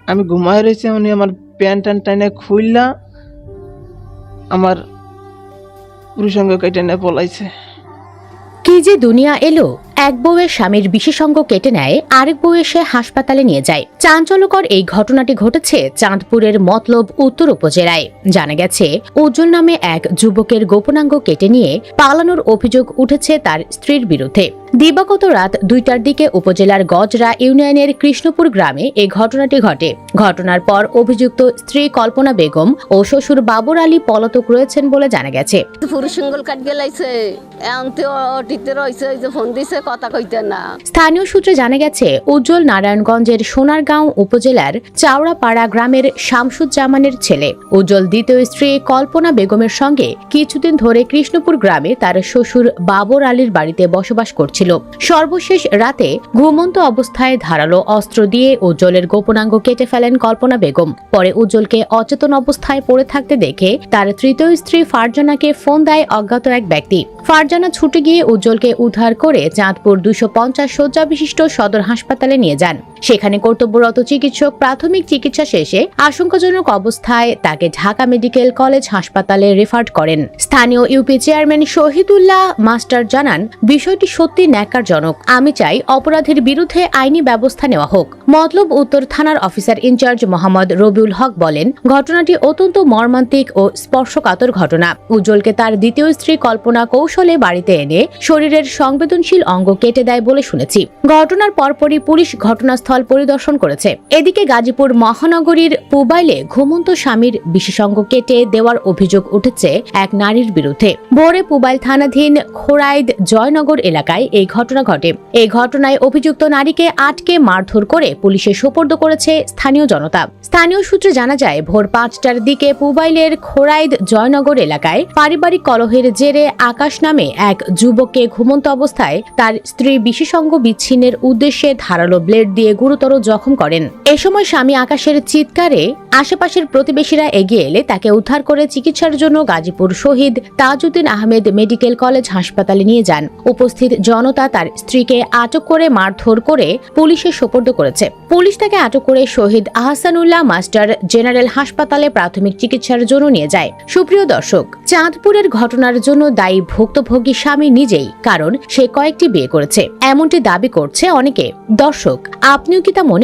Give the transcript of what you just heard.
আমি ঘুমায় রয়েছি, উনি আমার প্যান্ট ট্যান্ট টাইনে খুললা আমার পুরুষাঙ্গ কেটে নিয়ে পলাইছে। কি যে দুনিয়া এলো! এক বউয়ের স্বামীর বিশেষাঙ্গ কেটে নেয়, আরেক বউ এসে হাসপাতালে নিয়ে যায়। চাঞ্চল্যকর এই ঘটনাটি ঘটেছে চাঁদপুরের মতলব উত্তর উপজেলায়। জানা গেছে, উজ্জ্বল নামে এক যুবকের গোপনাঙ্গ কেটে নিয়ে পালানোর অভিযোগ উঠেছে তার স্ত্রীর বিরুদ্ধে। দিবাগত রাত 2টার দিকে উপজেলার গজরা ইউনিয়নের কৃষ্ণপুর গ্রামে এই ঘটনাটি ঘটে। ঘটনার পর অভিযুক্ত স্ত্রী কল্পনা বেগম ও শ্বশুর বাবর আলী পলাতক রয়েছেন বলে জানা গেছে। স্থানীয় সূত্রে জানা গেছে, উজ্জ্বল নারায়ণগঞ্জের সোনারগাঁও উপজেলার চাওড়াপাড়া গ্রামের শামসুজ্জামানের ছেলে। উজ্জ্বল দ্বিতীয় স্ত্রী কল্পনা বেগমের সঙ্গে কিছুদিন ধরে কৃষ্ণপুর গ্রামে তার শ্বশুর বাবর আলীর বাড়িতে বসবাস করছিল। সর্বশেষ রাতে ঘুমন্ত অবস্থায় ধারালো অস্ত্র দিয়ে উজ্জ্বলের গোপনাঙ্গ কেটে ফেলেন কল্পনা বেগম। পরে উজ্জ্বলকে অচেতন অবস্থায় পড়ে থাকতে দেখে তার তৃতীয় স্ত্রী ফারজানাকে ফোন দেয় অজ্ঞাত এক ব্যক্তি। ফারজানা ছুটে গিয়ে উজ্জ্বলকে উদ্ধার করে চাঁদপুর 250 শয্যা বিশিষ্ট সদর হাসপাতালে নিয়ে যান। সেখানে কর্তব্যরত চিকিৎসক প্রাথমিক চিকিৎসা শেষে আশঙ্কাজনক অবস্থায় তাকে ঢাকা মেডিকেল কলেজ হাসপাতালে রেফার করেন। স্থানীয় ইউপি চেয়ারম্যান শহীদুল্লাহ মাস্টার জানান, বিষয়টি সত্যি ন্যাক্কারজনক। আমি চাই অপরাধীর বিরুদ্ধে আইনি ব্যবস্থা নেওয়া হোক। মতলব উত্তর থানার অফিসার ইনচার্জ মোহাম্মদ রবিউল হক বলেন, ঘটনাটি অত্যন্ত মর্মান্তিক ও স্পর্শকাতর ঘটনা। উজ্জ্বলকে তার দ্বিতীয় স্ত্রী কল্পনা কৌশলে বাড়িতে এনে শরীরের সংবেদনশীল অঙ্গ কেটে দেয় বলে শুনেছি। ঘটনার পরপরই পুলিশ ঘটনাস্থল পরিদর্শন করেছে। এদিকে গাজীপুর মহানগরীর পুবাইলে ঘুমন্ত স্বামীর বিশেষাঙ্গ কেটে দেওয়ার অভিযোগ উঠেছে এক নারীর বিরুদ্ধে। ভোরে পুবাইল থানাধীন খোরাইদ জয়নগর এলাকায় এই ঘটনা ঘটে। এই ঘটনায় অভিযুক্ত নারীকে আটকে মারধর করে পুলিশে সোপর্দ করেছে স্থানীয় জনতা। স্থানীয় সূত্রে জানা যায়, ভোর 5টার দিকে পুবাইলের খোরাইদ জয়নগর এলাকায় পারিবারিক কলহের জেরে আকাশ নামে এক যুবককে ঘুমন্ত অবস্থায় তার স্ত্রী বিশেষাঙ্গ বিচ্ছিন্নের উদ্দেশ্যে ধারালো ব্লেড দিয়ে গুরুতর জখম করেন। এ সময় স্বামী আকাশের চিৎকারে আশেপাশের প্রতিবেশীরা এগিয়ে এলে তাকে উদ্ধার করে চিকিৎসার জন্য গাজীপুর শহীদ তাজউদ্দিন আহমেদ মেডিকেল কলেজ হাসপাতালে নিয়ে যান। উপস্থিত জনতা তার স্ত্রীকে আটক করে মারধর করে পুলিশে সোপর্দ করেছে। পুলিশ তাকে আটক করে শহীদ আহসানুল্লাহ মাস্টার জেনারেল হাসপাতালে প্রাথমিক চিকিৎসার জন্য নিয়ে যায়। সুপ্রিয় দর্শক, চাঁদপুরের ঘটনার জন্য দায়ী ভুক্তভোগী স্বামী নিজেই, কারণ সে কয়েকটি বিয়ে করেছে, এমনটি দাবি করছে অনেকে। দর্শক, আপনিও কি তা মনে